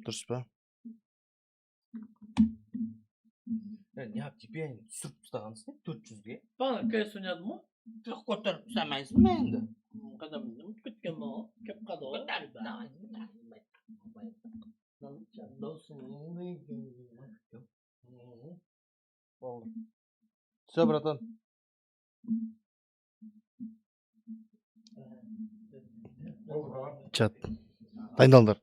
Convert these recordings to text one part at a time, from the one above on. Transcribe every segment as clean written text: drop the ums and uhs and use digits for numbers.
Дұрыс па? Неғып типен түсіріп тастағансың 400-ге. Bana köys oynadı mı? Жоқ көтеріп тастамайсың ба енді? Kadam ketken o. Kep kadı o. Все, братан. Чат. Дайындалыңдар.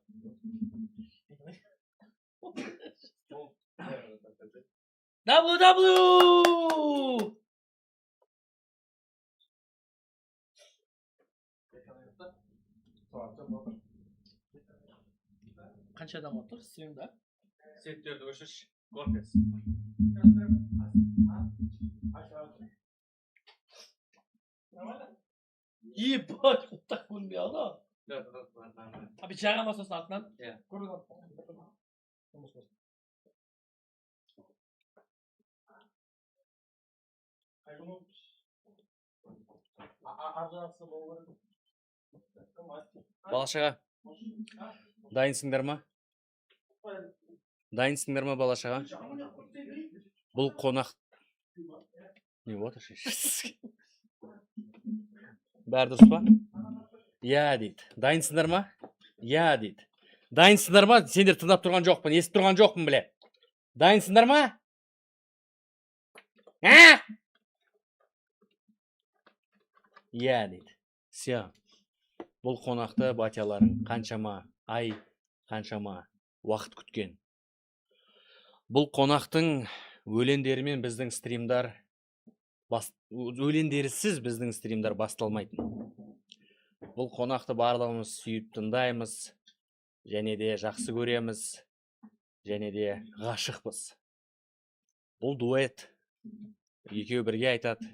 WW! Qancha adam o'tir strimda? Setlerді өшіш. Корпес. Ебать, вот так вынбиял да. Abi çağıramazsın altından. Evet. Бала-шаға. Дайынсыңдар ма? Дайынсыңдар ма бала-шаға? Бұл қонақ. Не отыр? Бәрі дұрыс па? Я дейді. Дайынсыңдар ма? Я дейді. Дайынсыңдар ма? Сендер тыңдап тұрған жоқпын, естіп тұрған жоқпын біле. Дайынсыңдар ма? Я дейді. Все. Бұл қонақты батяларың қаншама ай, қаншама уақыт күткен. Бұл қонақтың өлеңдерімен біздің стримдар өлеңдерісіз біздің стримдар басталмайтын. Бұл қонақты барлығымыз сүйіп тыңдаймыз, және де жақсы көреміз, және де ғашықпыз. Бұл дуэт екеуі бірге айтады.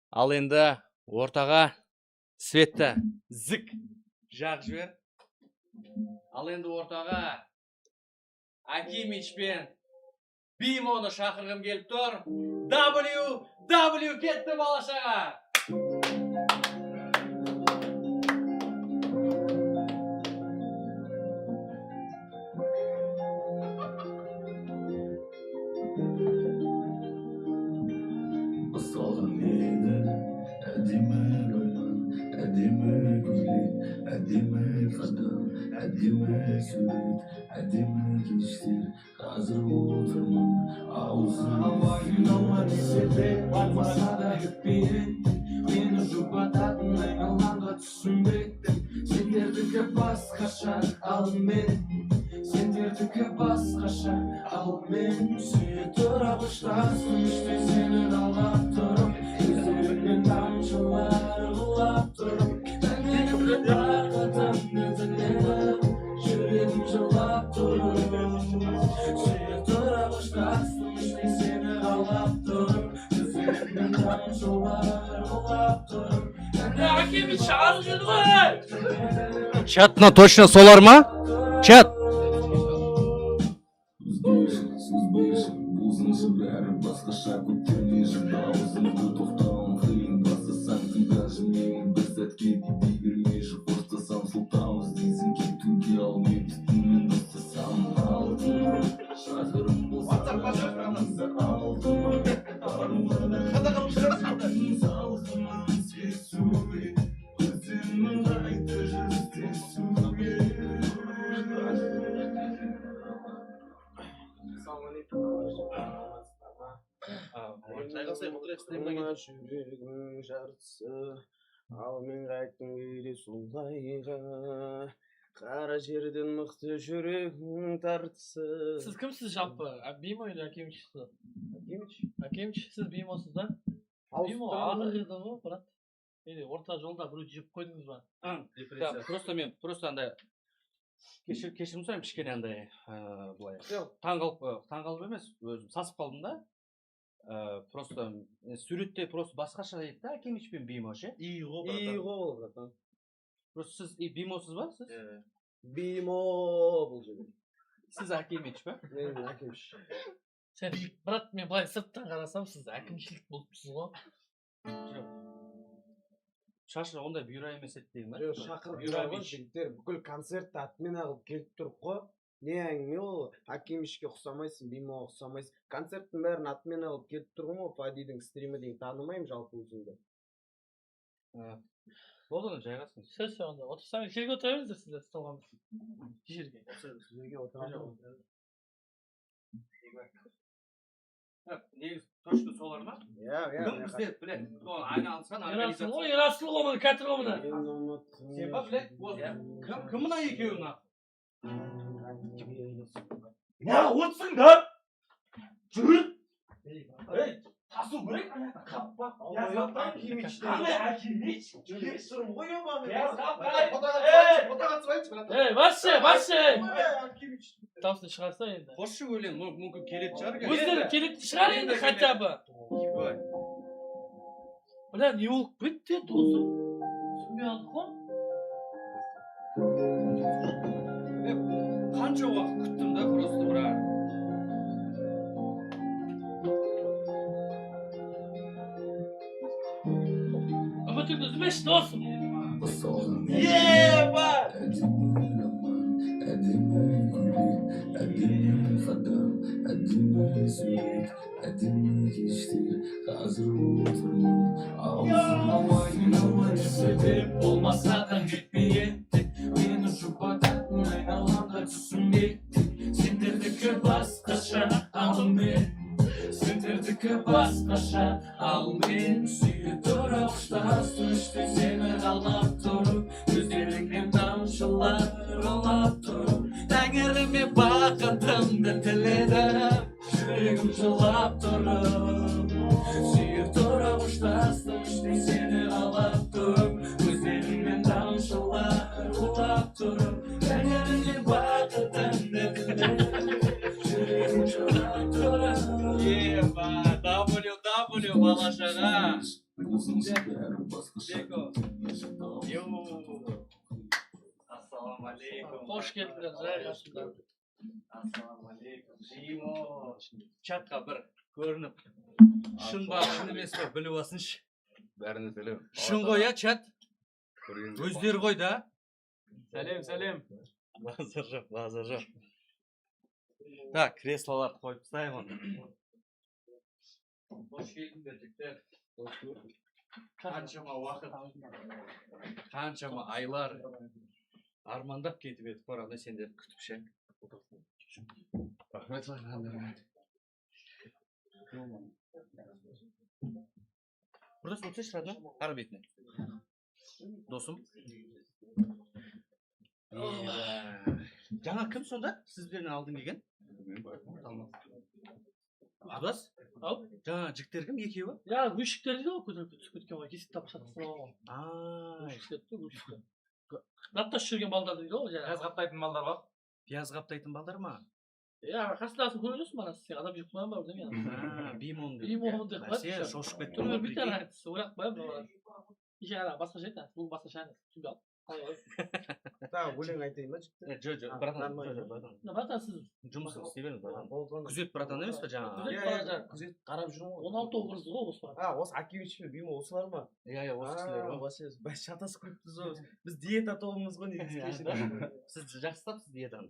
Ал енді ортаға Светті зік жақ жібер. Ал енді ортаға Акимич пен Бимоны шақырғым келіп тұр. WW кетті бала-шаға. Әдемі сурет, әдемі кештер, қазір отырмын аузыма қиналма десе де болмаса да кетпейін. Мені жұбататын айналғанда түсінбедім. Сендердікі басқаша, ал мен сендердікі басқаша, ал мен сүйе тұра құштасың, іште сені қалап тұрып, көздеріңнен тамшылар құлап тұрып, мәңгілік бақытым өзіңнен жүрегім жылап тұрып, сүйе тұра құштасың, іште сені қалап тұрып, көздеріңнен тамшылар құлап тұрып. Akimi çağırdı mı? Чатна точно солар ма? Чат. Бұзыншы бәрі басқаша көтерме жүр дауызыңды тоқтауым қиын бастасаң тыңда жымеймін бір сәтке дей бермей жүр қоштасам сұлтамыз дейсің кетуге ал мен түтінмен достасам алтын шақырым болса аңызда алтын барымды салқынын сезуге көздерімнің қайта жүздесуге. Жүрегімнің жартысы, ал мен қайттым кейде солайға, қара жерден мықты жүрегімнің тартысы. Siz kimsiz жалпы? Bimo ile Akimич'siz. Akimич siz Bimo'suz da? Bimo ağırdı mı Murat? Neydi orta жолда біреу жеп қойдыңыз ба? Просто андай кешірім сұраймын кішкене андай былай. Таңғалып емес, өзім сасып қалдым да. Просто суретте просто басқаша еді да, Акимич пен Бимо ше? Иго братан. Просто сіз Бимосыз ба сіз? Бимо бұл жерде. Сіз Акимич па? Мен Акимич. Sen Murat мен былай сырттан қарасам сіз Акимичlik болыпсыз ғой. шашы ондай бұйра емес еді деймін Жоқ, шақырып бұйра тұрған бич. жігіттер бүкіл концертті отмена қылып келіп тұрып қой. Не әңгіме ол, Акимичке ұқсамайсың, Бимоға ұқсамайсың. Концерттің бәрін отмена қылып келіп тұрмын ғой, Фадидің стримі деген танымаймын жалпы өзімді. болды оны жайғасың. Сөз соңында отырсаң жерге отыра беріңіздер сіздер столға. Жерге. Сіздерге отырамын. Негізі точно солар ма? Кім бізде біледі? Соны айналысқан Ерасыл ғой, организация. Ерасыл ғой мұны кәтір ғой мұны. Сен ба біледі? Кім мына екеуі мына? Ya отырсың да. Жүр. Ей, тасу керек. Қаппа. Қандай Акимич? Кесірім ғой ебаны. Вообще. Дауысын шығарса енді. Қосшы өлең, мүмкін келетін шығар. Өздері келетін шығар енді хотя бы. Ой. Бля, не болып кетті досым. Түсінбей қалдық қой. Қанша уақыт күттім да просто бірақ. Үмітіңді үзбеші досым. Olmasa da gitmeye ettik. Beni şubatın aynalarında düşünmedik. Sindirdik başkaşa alın beni. Sindirdik başkaşa alın beni. Suyu dura uçtasın işte seni kalmak durup. Gözlerinden damşılar olap durup. Tengirime bakıntım da telerim. Yüreğim çılap durup. Suyu dura uçtasın işte seni alap durup. Gözlerinden damşılar olap durup. Tengirime bakıntım da telerim. Yüreğim çılap durup. W балашаға. Ассалаумалейкум. Қош келдіңдер жайғасыңдар. Ассалаумалейкум. Жимо. Чатқа бір көрініп. Шын ба, шын емес па біліп алсыншы. Бәріне сәлем. Шын ғой я чат. Өздері ғой да. Сәлем. Базар жоқ. Так, креслоларды қойып тастайық оны. Қош келдіңдер жігіттер. Қаншама уақыт, қаншама айлар армандап кетіп едік қорағанда сендер күтіп ше. Рахмет. Бұрыс өтсеші радна, ары бетіне. Досым. Жаңа кім сонда? Сіздерін алдың келген? Абдас? Ау? Жаңа жігіттер кім? Екеуі? Я гүшіктер дейді ғой, көтеріп түсіп кеткен ғой, кесіп тапшат қысылған ғой. Гүшіктер. Натташ жүрген балдар дейді ғой, Пияз қаптайтын малдар бар. Пияз қаптайтын балдар ма? Я қасындасын көріп жүрсің бана, сен адам жүріп қойған бар деген. Бимон деп. Бимон деп қойды. Сен шошып кеттің. Түрлі бітер айтысы, ойлап қойып. Еше ана басқа жайда, бұл басқа шайда. Түнгі алып. Тағы өлең айтайын ба жігіттер? Жоқ, братан. Братан сіз Жұмыс істей беріңіз, братан. Болған. Күзет братан емес па жаңағы? Күзет қарап жүрмін ғой. 16 қырыз ғой осы бар. Осы Акимич пен Бимо осылар ма? Иә, осы кісілер ғой. Вообще, бәс шатасып кетіппіз ғой. Біз диета тобымыз ғой негізі. Сіз жақсы тапсыз диетаны.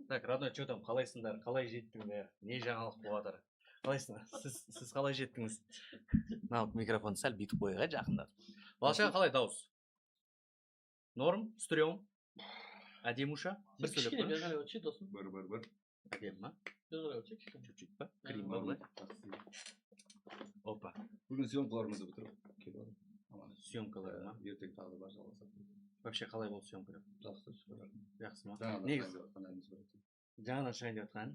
Так, родной, что там, қалайсыңдар? Қалай жеттіңдер? Не жаңалық болатыр? Қалайсыңдар? Сіз қалай жеттіңіз? Мынау микрофон сәл бүйтіп қойға жақында. Балаша қалай дауыс? Норм, стрём, әдемуша, бір сөйлеп Кішкене көріңізші. бергалі өтші досым. Бір. Әдемі ма? Бергалі өтші кішкене. Чуть-чуть па? Крем ба былай? Опа, Бүгін съемкаларымызды бітіріп. съемкалар ма? Ертең тағы да бар жалғасады. Вообще қалай болды съемкалар? Жақсы шүкір. Жақсы ма? Жаңа Негізі Негізі. жаңадан шығайын деп жатқан.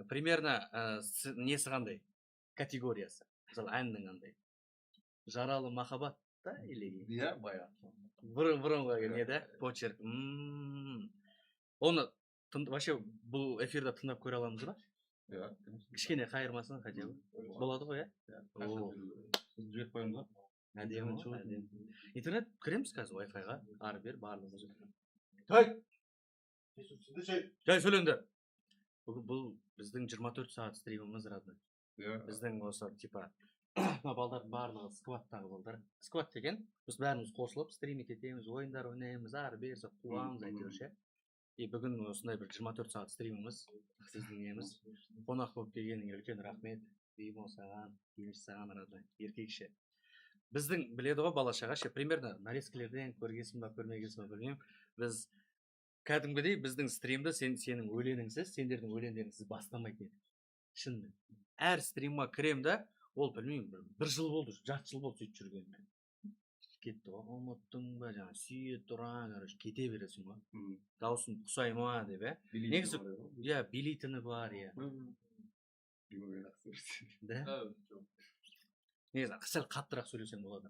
Примерно несі қандай? Категориясы. Мысалы әннің қандай? Жаралы махаббат та или? Иә, баяғы. Бұрынғы не да? Почерк. Оны вообще бұл эфирда тыңдап көре аламыз ба? Иә. Кішкене қайырмасын хотя бы. Болады ғой, иә? Жіберіп қоямыз ба? Әдемі ғой, әдемі. Интернет кіреміз қазір Wi-Fi-ға, ары бер барлығы. Жай сөйлеңдер. Бұл біздің 24 сағат стриміміз, родной. Иә. Біздің осы типа мына балдардың барлығы скваттағы балдар. Скват деген біз бәріміз қосылып стримить етеміз, ойындар ойнаймыз, ары бері қуамыз әйтеуір ше. И бүгін осындай бір 24 сағат стриміміз, сіздің неміз. Қонақ болып келгеніңе үлкен рахмет. Беймол саған, Кемеш саған родной, еркекше. Біздің біледі ғой бала-шаға ше, примерно нарезкілерден көргенсің ба, көрмегенсің ба білмеймін. Біз кәдімгідей біздің стримді сенің өлеңіңсіз, сендердің өлеңдеріңсіз бастамайтын едік. Шынымен. Әр стримға кірем да, ол білмеймін, бір жыл болды, жарты жыл болды сөйтіп жүргеніме. Кетті ғой, ұмыттың ба, жаңа сүйе тұра, кете бересің ғой. Даусын құсай ма деп, негізі, иә, билейтіні бар, иә. Да? Негізі, сәл қаттырақ сөйлесең болады.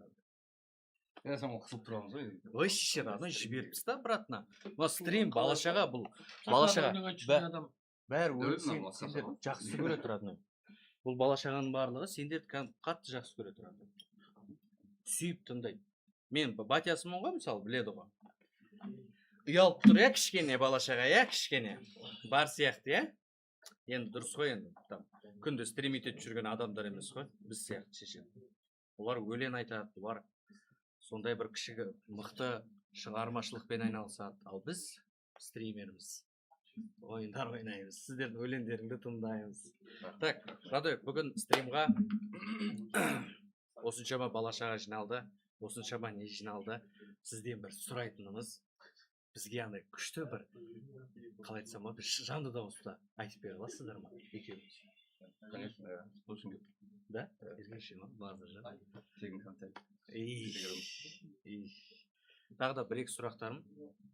Я сам қысылып тұрамыз ғой. Ой, шеше, жіберіпсіз да, братна. Мына стрим, балашаға бұл. Балашаға бәрі сендер жақсы көре тұрады. Бұл балашағаның барлығы сендер қатты жақсы көре тұрады. Сүйіп тыңдайды. Мен батясымын ғой, мысалы, біледі ғой. Ұялып тұр, кішкене балашаға, кішкене. Бар сияқты, енді дұрыс қой, енді. Күнде стримить етіп жүрген адамдар емес қой, біз сияқты шеше. Олар өлең айтады, олар сондай бір кішігі мықты шығармашылықпен айналысады. Ал біз стримеріміз. Ойындар ойнаймыз, сіздердің өлеңдеріңді тыңдаймыз. Так, Радой, бүгін стримға осыншама балашаға жиналды, осыншама не жиналды. Сізден бір сұрайтынымыз, бізге андай күшті бір, қалай айтсам, бір жанды дауыста айтып бере аласыздар ма? Екеуміз. Конечно, да. Слушай, да? Еркекше ма? Базар жа. тегін контент. Тағы да бір-екі сұрақтарым,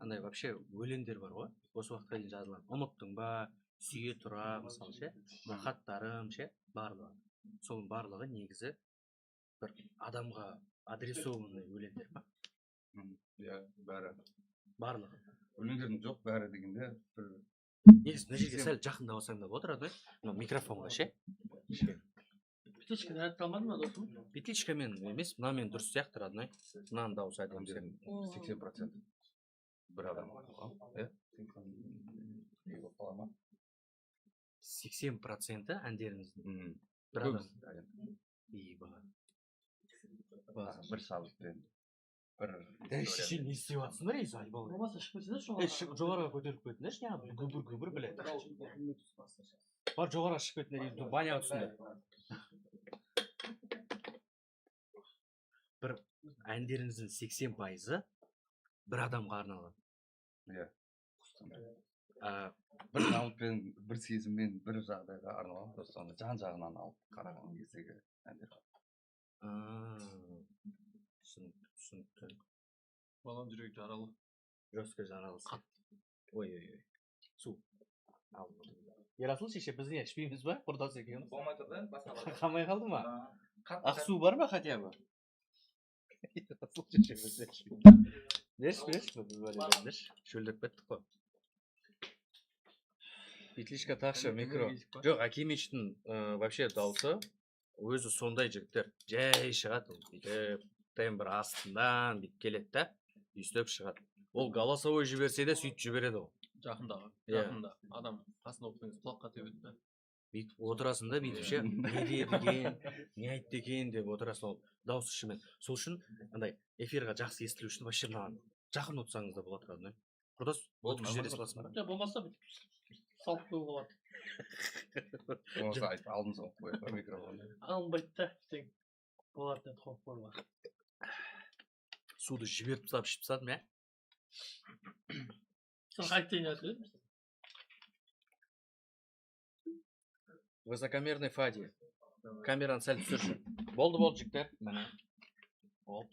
андай вообще өлеңдер бар ғой, осы уақытқа дейін жазылған. Ұмыттың ба, сүйе тұра, мысалы ше, хаттарым ше, барлығы. Соның барлығы негізі бір адамға адресованный өлеңдер ба? Иә, бәрі. Барлығы. Өлеңдердің жоқ бәрі дегенде бір... Негізі, мына жерге сәл жақындап алсаң да болады, Радой? Микрофонға ше. Петличканы айтып алмадың ба, досым? Петличкамен емес, мынамен дұрыс сияқты, Радой. Мынаның дауысы әдемі. 80% бір адам. 80% әндеріңіздің бір адам. Бір шабытпен. Бір... Шеше не істеп жатсыңдар, айбал. Болмаса шығып кетсеңдер жоғары. Жоғарыға көтеріліп кетіңдер, не гүбір, біледі. Бар жоғарыға шығып кетіңдер, баняға түсіңдер. Бір әндеріңіздің 80% бір адамға арналған. Иә. Бір қалыппен, бір сезіммен, бір жағдайға арналған. Просто жан-жағынан алып қараған кездегі әндер. Түсінікті. Балам жүрек жаралы. Жөскі жаралы. Ой. Су. Ерасыл шеше, біз не ішпейміз ба? Құрдас екеніміз. Болмай тұрды, басқа. Қамай қалды ма? Ақ су бар ма хотя бы? Ерасыл шеше, біз не ішпейміз? Шөлдеп кеттік қой. Петличка тақшы, микро. Жоқ, Акимичтің вообще дауысы өзі сондай жігіттер. Жай шығады. Тембр астынан бит келеді да, үйстеп шығады. Ол голосовой жіберсе де сөйтіп жібереді ол. Жақында адам қасында отырсаңыз құлаққа тебеді да. Бүйтіп отырасың да, бүйтіп ше, не деді екен, не айтты екен деп отырасың, ол дауысы шымен. Сол үшін андай эфирға жақсы естілу үшін вообще маған жақын отырсаңыз да болады қадым. Құрдас, өтіп жібере саласың ба? Болмаса салып қою болады. Болмаса айтып алдымыз алып қояды микрофонды. Алынбайды да, тең болады деп қойып қойма. Суды жіберіп тастап ішіп тастадым, Сен қайтейін айтып едім. Высокомерный Фади. Камераны сәл түсірші. Болды, жігіттер. Міне. Оп.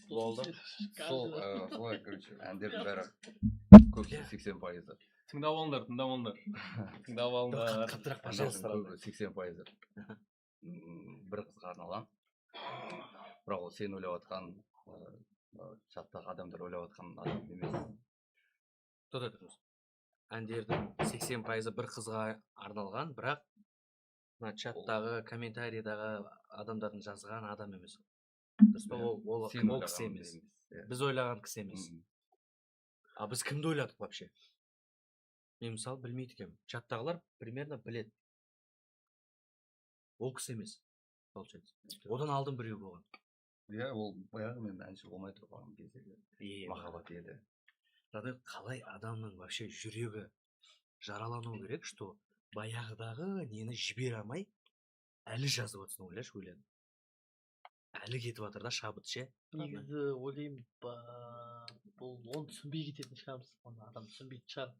Болды. Солай, короче, әндердің бәрі көбісі 80%. Тыңдап алыңдар. Қаттырақ, пожалуйста. 80%. Бір қызға арналған. Бірақ ол сен ойлап отқан, чаттағы адамдар ойлап отқан адам емес. Тұрыңыз. Әндердің 80% бір қызға арналған, бірақ чаттағы, комментарийдағы адамдардың жазған адам емес. Ол кісі емес. Біз ойлаған кісі емес. А біз кімді ойладық вообще? Мен мысалы білмейді екенмін. Чаттағылар примерно біледі. ол кісі емес получается. Одан алдын біреу болған. Иә, ол баяғы мен әнші болмай тұрған кездегі Е, махаббат еді. қалай адамның вообще жүрегі жаралану керек, что баяғыдағы нені жібере алмай әлі жазып отырсын, ойлашы, өлең. Әлі кетіп жатыр да шабыт ше. негізі ойлаймын бұл оны түсінбей кететін шығармыз, оны адам түсінбейтін шығар.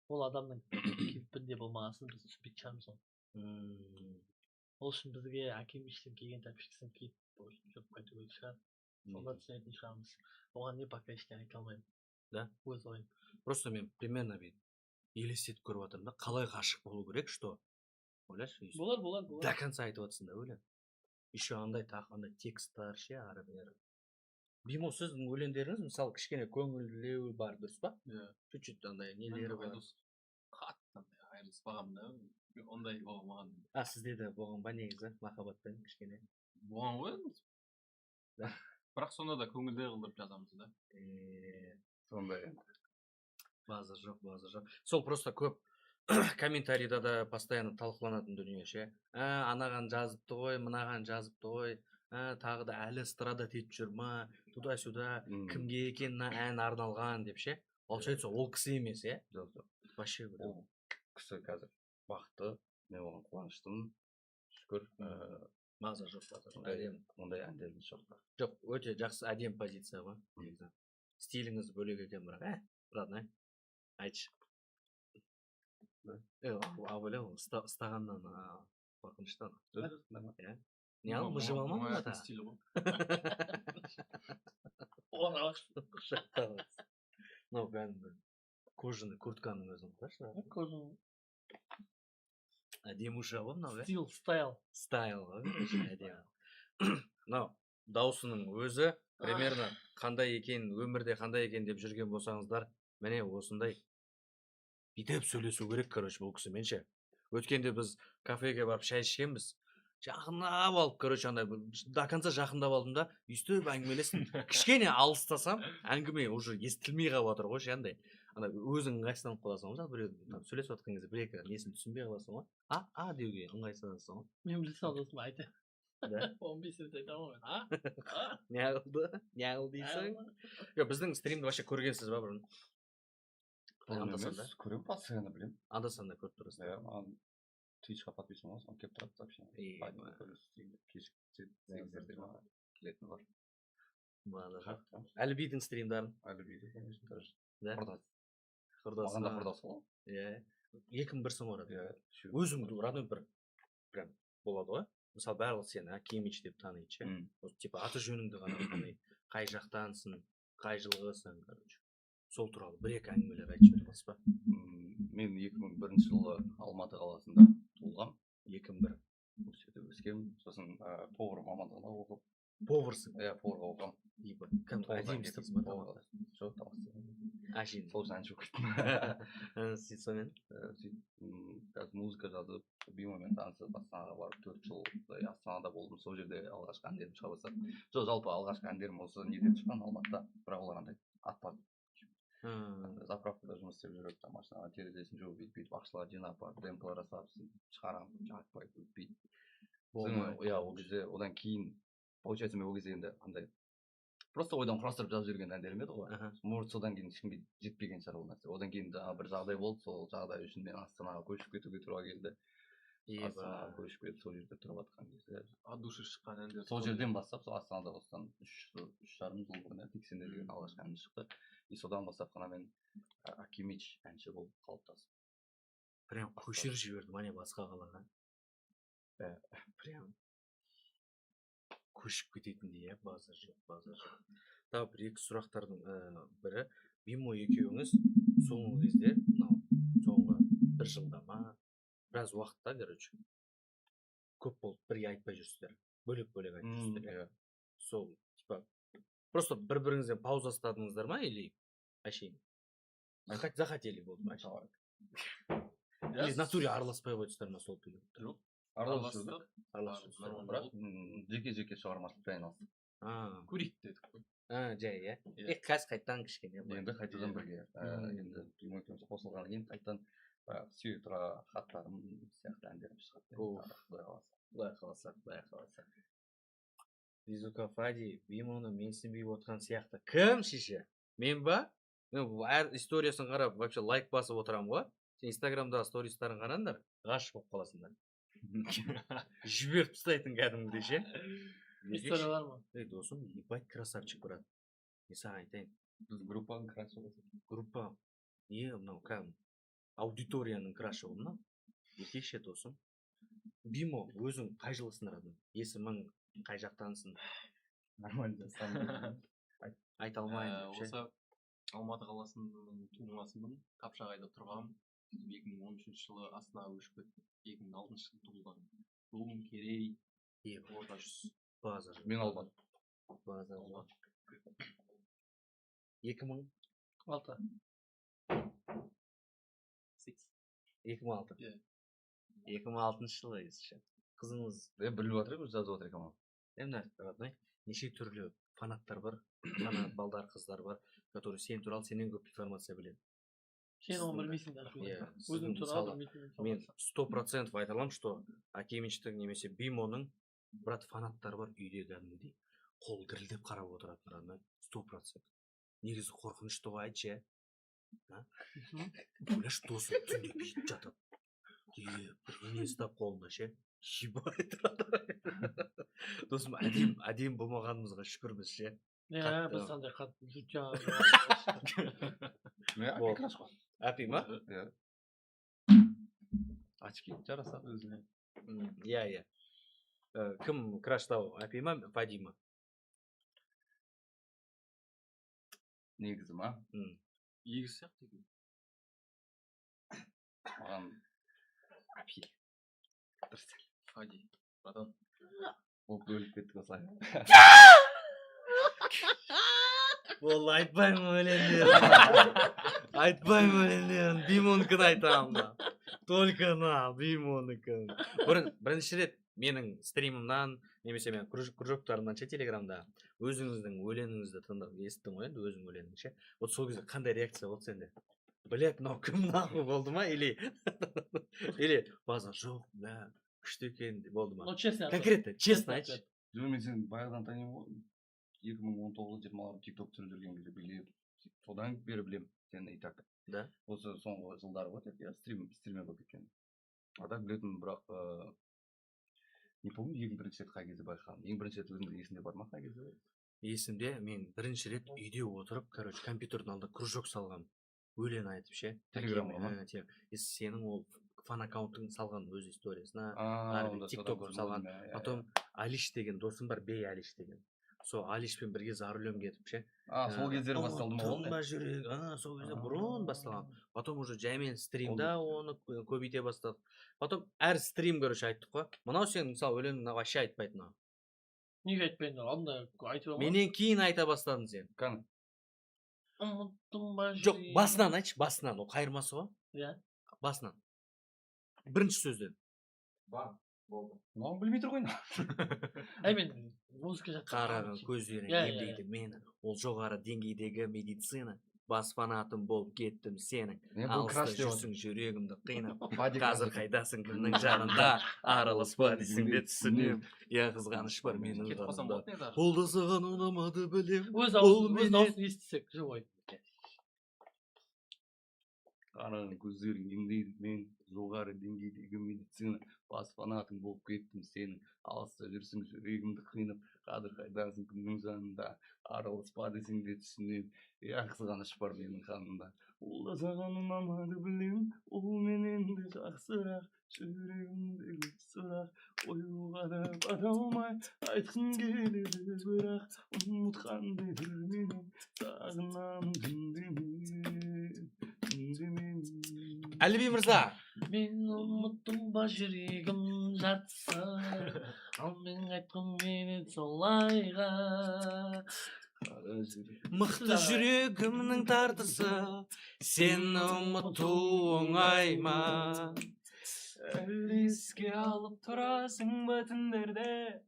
Ол адамның кейпінде болмағасын біз түсінбейтін шығармыз оны. Ол үшін бізге Акимовичтен келген тәпішкісін киіп жүріп қайту керек шығар. Сонда түсінетін шығармыз. Оған не пока ештеңе айта алмаймын. Да? Өз ойым. Просто мен примерно елестетіп көріп жатырмын да, қалай ғашық болу керек, что ойлашы, Болар. до конца айтып жатсың да, өлең. Еще андай тексттар ше, ары бері. Бимо, сіздің өлеңдеріңіз мысалы кішкене көңілдеу бар, дұрыс па? Чуть-чуть андай нелері бар. Қатты айырылыспағанмын да, ондай болмаған. Сізде де болған ба негізі махаббатпен кішкене? Болған ғой енді. Бірақ сонда да көңілді қылдырып жазамыз да. Сондай енді. Базар жоқ. Сол просто көп комментарийда да постоянно талқыланатын дүние ше. Анаған жазыпты ғой, мынаған жазыпты ғой, тағы да әлі страдать етіп жүр ма, туда-сюда, кімге екен ән арналған деп ше. Получается, ол кісі емес, е? Жоқ. Вообще Ол кісі қазір бақытты, мен оған қуаныштымын. Шүкір. Базар жоқ. Ондай әндеріміз жоқ. Жоқ, өте жақсы әдемі позиция ғой. Стиліңіз бөлек екен бірақ, родной. Айтшы. Абыля ол ұстағаннан қорқынышты. Не ал, мұжып алмадың ба та? Стилі ғой. Ну, кәдімгі кожаный куртканың өзін қылашы. Кожаный. Әдемі ұша ғой мынау, Стил, стайл. Стайл ғой, әдемі. Мынау, даусының өзі примерно қандай екен, өмірде қандай екен деп жүрген болсаңыздар, міне осындай бүйтіп сөйлесу керек, короче, бұл кісімен ше. Өткенде біз кафеге барып шай ішкенбіз. Жақындап алып, короче, андай до конца жақындап алдым да, өйстіп әңгімелестім. Кішкене алыстасам, әңгіме уже естілмей қалып отыр ғой, андай өзің ыңғайсызданып қаласың ғой, біреу сөйлесіп жатқан кезде бір-екі несін түсінбей қаласың ғой. Деуге ыңғайсызданасың ғой. Мен білсем досым айты. Да. 15 рет айтамын мен. Не қылды дейсің? Жоқ, біздің стримді вообще көргенсіз ба бұрын? Көремін, постоянно білемін. Анда-санда көріп тұрасың. Иә, маған Twitch'қа подписан болсам, келіп тұрады сообщение. Келетін бар. Әлібидің стримдарын? Әлібиді, конечно, тоже. Құрдас. Маған да құрдас ғой. Иә. 2001-сің орады. Өзің родной бір прям болады ғой. Мысалы барлығы сені Акимич деп таниды ше. Типа аты жөніңді ғана қай жақтансың, қай жылғысың, короче. Сол туралы бір-екі әңгімелер айтып жібере аласыз ба? Мен 2001 жылы Алматы қаласында туылғам. 2001. Осы жерде өскем. Сосын повар мамандығына оқып. Поварсың? Иә, поварға оқығам. Әдемістіңіз ба тамақта? Жоқ, тамақта. Әшейін. Сол үшін ән шөкірттім. Сөйтіп сонымен? Қазір музыка жазып, Бимомен танысып, Астанаға барып 4 жыл Астанада болдым. Сол жерде алғашқы әндерім шыға бастады. Жоқ, жалпы алғашқы әндерім осы неден шыққан Алматыда. Бірақ олар андай атпады. Заправкада жұмыс істеп жүріп, машинаға терезесін жауып бүйтіп ақшалар жинап барып, демплар жасап, шығарамын, жақпай өтпейді. Иә, ол кезде одан кейін, получается, мен ол кезде енді андай просто ойдан құрастырып жазып жүрген әндерім еді ғой. Может, содан кейін ешкімге жетпеген шығар ол нәрсе. Одан кейін бір жағдай болды, сол жағдай үшін мен Астанаға көшіп кетуге тура келді. Астанаға көшіп кетіп, сол жерде тұрып жатқан кезде От души шыққан әндер. сол жерден бастап, сол Астанада осыдан 3,5 жыл бұрын тексенде деген алғашқы ән шықты. И содан бастап қана мен Акимич әнші болып қалыптасып. Прям көшіріп жіберді ма не басқа қалаға? Прям көшіп кететіндей, базар жоқ. Тағы бір-екі сұрақтардың бірі, Бимо екеуіңіз соңғы кезде, соңғы бір жылда ма, біраз уақытта, короче, көп болып бірге айтпай жүрсіздер, бөлек-бөлек айтып жүрсіздер. Сол, типа, просто бір-біріңізден пауза ұстадыңыздар ма, или әшейін? Захотели болды ма, әшейін? Или натуре араласпай қойдыңыздар ма сол периодта? Жоқ, араласып Араласып. бірақ жеке-жеке шығармашылықпен айналыстық. Көрейік дедік қой. Жай, иә? Қазір қайттан кішкене. Енді қайтадан бірге. Енді Бимо екеуміз қосылғаннан кейін қайтадан баягы сүйүп турган хаттарым сыяктуу әндерим чыгат. Құдай қаласа. Визука Фади Бимоны менсінбей отқан сияқты. Кім шеше? Мен ба? Мен әр историясын қарап, вообще лайк басып отырамын ғой. Сен инстаграмдағы стористарын қараңдар, ғашық болып қаласыңдар. Жіберіп тастайтын кәдімгідей ше. История бар ма? Ей досым, ебать красавчик брат. Мен саған айтайын. Біз группаның красы Группа не мынау кәдімгі аудиторияның крашы ол мынау. Еркекше досым. Бимо, өзің қай жылы сындырдың? Есімің қай жақтансың? нормально Айта алмаймын. Осы Алматы қаласының тумасымын. Қапшағайда тұрғам. 2013 жылы Астана өшіп кеттім. 2006 жылы туылғаным. Туым Керей, орта жүз. Базар. мен алмадым. Базар. 2000? 6. 2006. Иә. 2006 жылы езіші. Қызыңыз біліп жатыр жазып жатыр екен. мына родной неше түрлі фанаттар бар, фанат балдар, қыздар бар, которые сен туралы сенен көп информация біледі. Сен оны білмейсің даже. Өзің туралы білмейтін. Мен 100% айта аламын, что Акимичтің немесе Бимоның брат фанаттар бар үйде кәдімгідей қол дірілдеп қарап отыратын родной 100%. Негізі қорқынышты ғой айтшы. Ойлаш досым түнде бүйтіп жатады. Бір не ұстап қолында ше. Ебать. Досым әдем болмағанымызға шүкірміз ше. Біз андай қатты жутя. Әпи краш қой. Әпи ма? Очки жарасады өзіне. Иә. Кім краштау? Әпи ма? Фади ма? Негізі ма? Егіз сияқты екен. Маған әпи. Фади, братан. Ол өліп кеттік осылай. Ол айтпаймын өлеңдерін. Айтпаймын өлеңдерін. Бимоныкін айтамын да. Только на Бимоныкін. Бірінші рет менің стримімнан, немесе мен кружоктарымнан ше телеграмда өзіңіздің өлеңіңізді тыңдап естідің ғой енді өзің өлеңің ше. Вот сол кезде қандай реакция болды сенде? Блять, мынау кім нахуй болды ма? Или базар жоқ, да, күшті екен болды ма? Ну, честно. Конкретно, честно айтшы. Жоқ, мен сені баяғыдан танимын ғой. 2019-20 тикток түсіріп жүрген кезде біліп, содан бері білем сені и так. Да? Осы соңғы жылдары ғой, я стример болып кеткен. Ада білетін, бірақ не помню, ең бірінші рет қай кезде байқадым. Ең бірінші рет өзіңде есінде бар ма қай кезде? Есімде, мен бірінші рет үйде отырып, короче, компьютердің алдында кружок салғам. Өлең айтып ше. Телеграмға ма? Сенің ол фан аккаунтың салған өз историясына, Онда тикток салған. Потом Алиш деген досым бар, Бей Алиш деген. Сол Алишпен бірге за рулем кетіп ше. Сол кездері басталды ма ол? Тыңба жүрек, сол кезде бұрын басталған. Потом уже жаймен стримда оны көбейте бастадық. Потом әр стрим короче айттық қой. Мынау сен мысалы өлеңін вообще айтпайтын. Неге айтпайсың? Анда айтып алмай. Менен кейін айта бастадың сен. Кәні? Жоқ, басынан айтшы, басынан. Ол қайырмасы ғой. Иә. Басынан. Бірінші сөзден. Бар, болды. Мынау білмей тұр ғой. Мен музыка жаққа Қараған көздерін емдейді мені. Ол жоғары деңгейдегі медицина. Бас фанатым болып кеттім сенің. Алыста жүрсің жүрегімді қинап. Қазір қайдасың кімнің жанында. Араласпа десің де түсінем. Я қызғаныш бар менің жанымда. Ол да саған ұнамады білем. Өз дауысын естісек, живой. Қараған көздерің емдейді мен. Жоғары деңгейдегі медицина. Бас фанатым болып кеттім сенің. Алыста жүрсің жүрегімді қинап. Қазір қайдасың кімнің жанында. Араласпа десең де түсінем. Я қызғаныш бар менің қанымда. Ол да саған ұнамады білем. Ол менен де жақсырақ. Жүрегімдегі сұрақ. Оюға да бара алмай. Айтқым келеді бірақ. Ұмытқандай бір менен. Сағынамын түнде Әліби мырза. Мен ұмыттым ба жүрегім жартысы. Ал мен айтқым келеді солайға. Мықты жүрегімнің тартысы. Сені ұмыту оңай ма? Әлі еске алып тұрасың ба түндерде?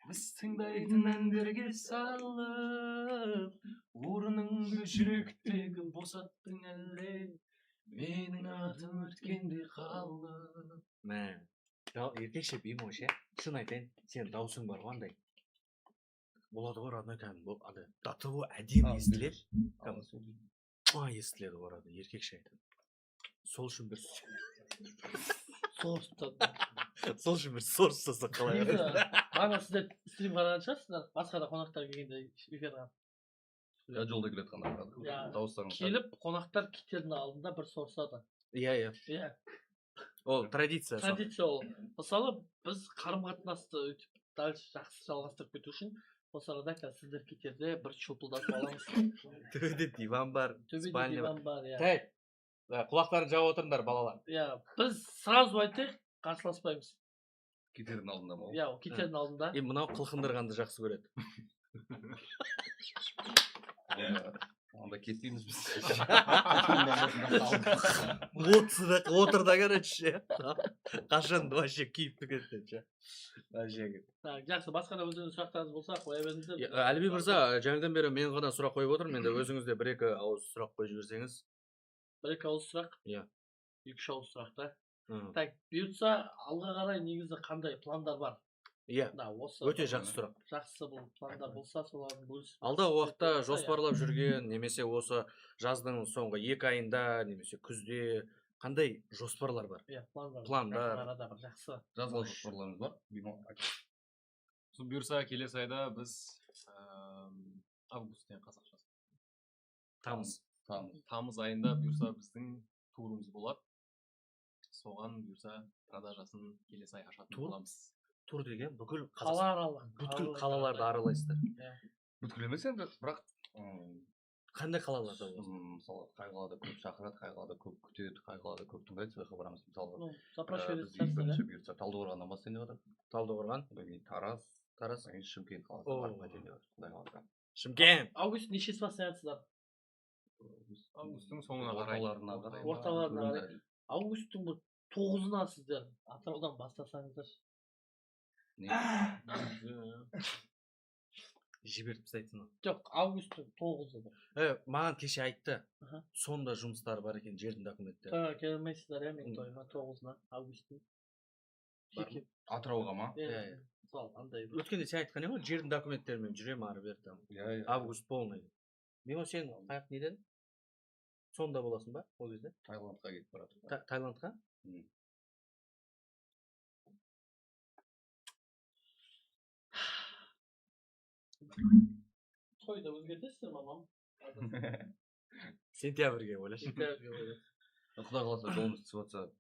Біз тыңдайтын әндерге салып. Орныңды жүректегі босаттың әлде. Менің атым өткенде қалды. Мә. Еркекше бейім ош, шын айтайын, сенің даусың бар ғой андай. Болады ғой родной кәдімгі бұл андай до того әдемі естіледі. Естіледі ғой родной, еркекше айтады. Сол үшін бір сорстаса қалай. Бағана сіздер стрим қараған шығарсыздар, басқа да қонақтар келгенде эфирға. Жолда келе жатқанда дауыстарың Келіп, қонақтар китердің алдында бір сорсады. Иә. Иә. Ол традиция. Традиция ол. Мысалы, біз қарым-қатынасты өйтіп дальше жақсы жалғастырып кету үшін, осы арада қазір сіздер кетерде бір шопылдасып аламыз. Төбеде диван бар, Төбеде спальня диван бар, иә. Тәй, құлақтарын жауып отырыңдар балалар. Иә, біз сразу айтайық, қарсыласпаймыз. кетердің алдында ма? Иә, кетердің алдында. Мынау қылқындырғанды жақсы көреді. Онда кетпейміз біз. Отыр да короче. Қашан вообще киіп кетеді. Жақсы, басқа да өздеріңіз сұрақтарыңыз болса, қоя беріңіздер. Әліби мырза, жаңадан бері мен ғана сұрақ қойып отырмын. Енді өзіңізде бір-екі ауыз сұрақ қойып жіберсеңіз. Бір-екі ауыз сұрақ? Иә. 2-3 ауыз сұрақ та. Так, бұйыртса, алға қарай негізі қандай пландар бар? Иә. Өте жақсы сұрақ. Жақсы бұл пландар болса, солардың бөлісіп. Алдағы уақытта жоспарлап жүрген, немесе осы жаздың соңғы 2 айында, немесе күзде қандай жоспарлар бар? Иә, пландар. Жақсы. Жазғы жоспарларыңыз бар? Бұйырса келесі айда біз августтен қазақшасы. Тамыз айында бұйырса біздің турымыз болады. Соған бұйырса продажасын келесі ай ашатын боламыз. Тур деген бүкіл қалаларды аралайсыздар. Бүткіл емес енді, бірақ қандай қалаларда болсын? Мысалы, қай қалада көп шақырады, қай қалада көп күтеді, қай қалада көп тыңдайды, сол жаққа барамыз. Мысалы, бірінші бұйыртса Талдықорғаннан бастайын деп жатыр. Талдықорған, Тараз, Шымкент қаласы бар деп жатыр. Құдай қаласа. Шымкент. Август нешесі бастайсыздар? Августтың соңына қарай. Орталарына қарай. Августтың 9-ына сіздер Атыраудан бастасаңыздар. Жіберіп тастайтын. Жоқ, августтың 9-ы. Маған кеше айтты. Сонда жұмыстары бар екен, жердің документтері. Келмейсіздер, мен тойыма 9-ына, августтың. Атырауға ма? Иә. Өткенде сен айтқан ең ғой, жердің документтерімен жүрем ары берді. Август полный. Мен сен аяқ неден? Сонда боласың ба ол кезде? Таиландқа кетіп барады. Таиландқа? Тойды өзгертесіздер мамам? Сентябрьге ойлашы. Құдай қаласа жолымыз түсіп жатса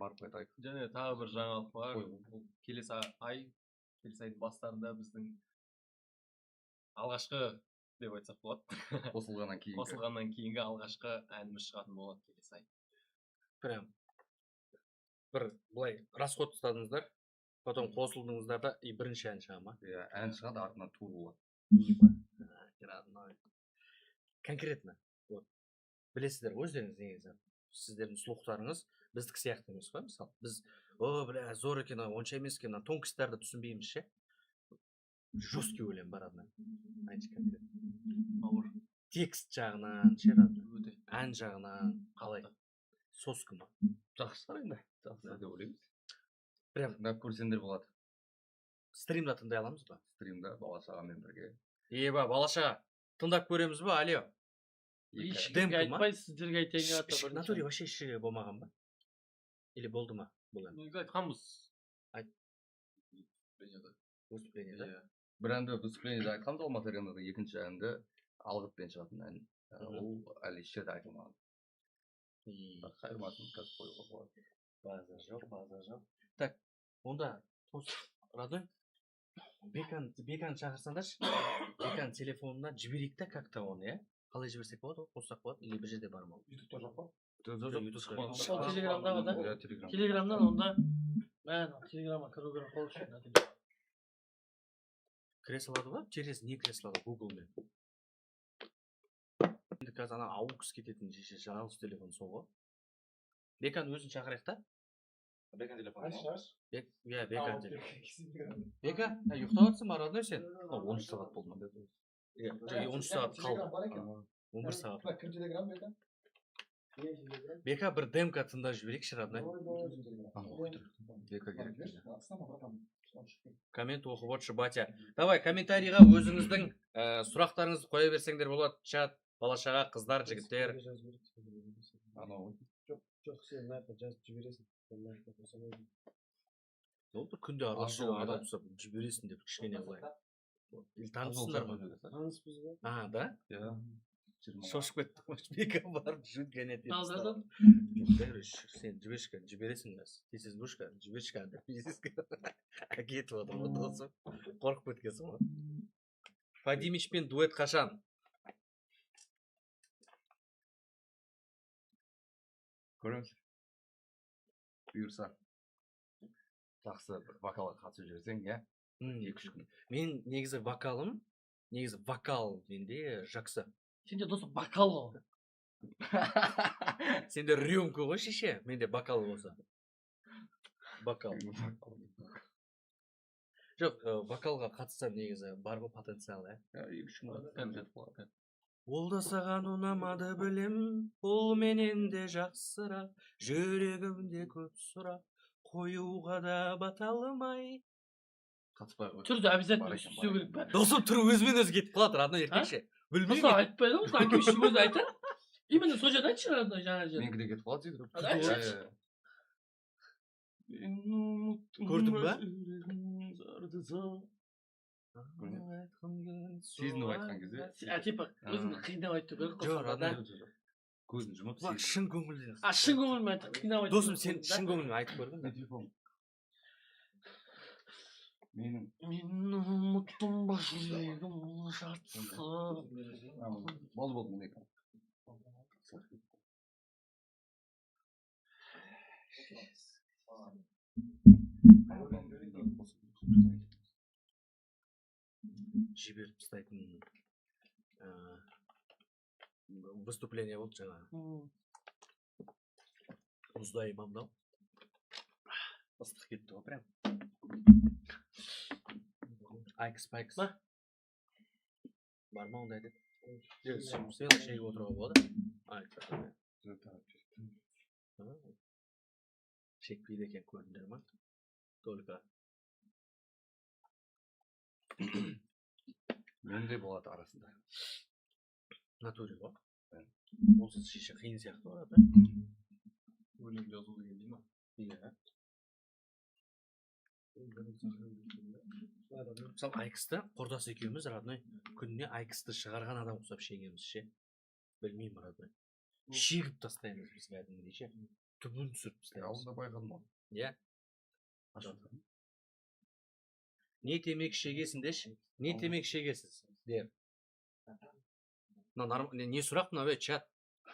барып қайтайық. Және тағы бір жаңалық бар. Келесі айдың бастарында біздің алғашқы деп айтсақ болады. Қосылғаннан кейінгі алғашқы әніміз шығатын болады келесі ай. Прям бір былай расход ұстадыңыздар, потом қосылдыңыздар да и бірінші ән шыға ма? Иә, ән шығады, артынан тур болады. Конкретно. Білесіздер, өздеріңіз негізі. Сіздердің слухтарыңыз біздікі сияқты емес қой, мысалы. Біз, зор екен, онша емес екен, тонкостарды түсінбейміз ше. Жесткий өлең бар адына. Айтшы конкретно. Ауыр. Текст жағынан, ән жағынан, қалай? Соска ма? Жақсы шығар енді. Жақсы деп ойлаймыз. Прям тыңдап көрсеңдер болады. Стримда тыңдай аламыз ба? Стримда бала-шағамен бірге. Бала-шаға, тыңдап көреміз ба? Алло. Ешкімге айтпай, сіздерге айтайын деп жатыр. Натуре вообще ешкімге болмаған ба? Или болды ма? Негізі айтқанбыз. Выступлениеда. Бір әнді выступленияда айтқанбыз Алматы аренада, екінші әнді алғытпен шығатын ән. Ол әлі шет айтылмаған. Қайырмасын қазір қоюға болады. База жоқ. Так, онда родной Беканы шақырсаңдаршы. Беканың телефонына жіберейік та как-то оны, иә? Қалай жіберсек болады, қоссақ болады, или бір жерде бар ма? Ютубта жоқ па? Телеграмда да? Телеграмнан онда телеграмға кіруге қол үшін. Кіре салады ба? Через не кіре салады? Google'мен. Енді қазір ана аукс кететін жалғыз телефон сол ғой. Беканы өзін шақырайық та? Бекан телефон. Иә, Бекан телефон. Бека, ұйықтап жатсың ба, родной сен? 13 сағат болды ма? 13 сағат қалды. 11 сағат. Кім телеграм Бека? Бека бір демка тыңдап жіберейікші, родной. Бека керек берді. Коммент оқып отыршы, батя. Давай, комментарийға өзіңіздің сұрақтарыңызды қоя берсеңдер болады. Чат, балашаға, қыздар, жігіттер. Анау. Жоқ, сен мына жазып жібересің. Болды, күнде араласып адам ұстап жібересің деп кішкене былай. Танысыңдар ма? Таныспыз ғой. А, да? Ja. Шошып кеттік. Бека барып жүрген еді. Алдардан. Сен жібересің бәс. Тесіз бушка, жібершка деп. Кетіп отыр ғой досым. Қорқып кеткенсің ғой. Фадимичпен дуэт қашан? Көреміз. Бұйырса. Жақсы бір вокалға қатысып жүрсең, иә? 2-3 күн. Мен негізі вокал менде жақсы. Сенде досым бокал ғой. Сенде рюмка ғой шеше, менде бокал болса. Бокал. Жоқ, вокалға қатыссам негізі бар ғой потенциал, ә? 2-3 күн концерт болады. Ол да саған ұнамады білем, ол менен де жақсырақ, жүрегімде көп сұрақ, қоюға да бата алмай. Қатыспай ғой. Түрді обязательно сөйлеу керек па? Досым түрі өзімен өзі кетіп қалады, родной еркекше. Мысалы айтпайды ғой, әкем үшін өзі айтар. Именно сол жерде айтшы, родной жаңа жерде. Менікі де кетіп қалады дейді. Айтшы. Көрдің ба? Сезініп айтқан кезде. Типа, өзіңді қиындап айту керек қой. Жоқ, родной. Көзін жұмып Шын көңілден. Шын көңілмен айтып, қиындап айту. Досым, сен шын көңілмен айтып көрдің бе? Менің ұмыттым ба жүрегім жатса. болды мен екен. Жіберіп тастайтын выступление болды жаңа. Мұздай имамдау. Ыстық кетті ғой прям. Айкс-пайкс. Ба? Бар ма ондай деп? Сен шеге отыруға болады? Шекпейді екен көрдіңдер ма? Только. Менде болады арасында. Натуре ғой? Олсыз шеше қиын сияқты болады. Өлең жазу деген дей ма? Иә. Мысалы айксты құрдас екеуміз, родной, күніне айксты шығарған адам ұқсап шегеміз ше. Білмеймін, родной. Шегіп тастаймыз біз кәдімгідей ше. Түбін түсіріп тастаймыз. Алдында байқадым ғой. Иә. Не темек шегесін деші? Не темек шегесіз? Дер. Не сұрақ мына бе, чат?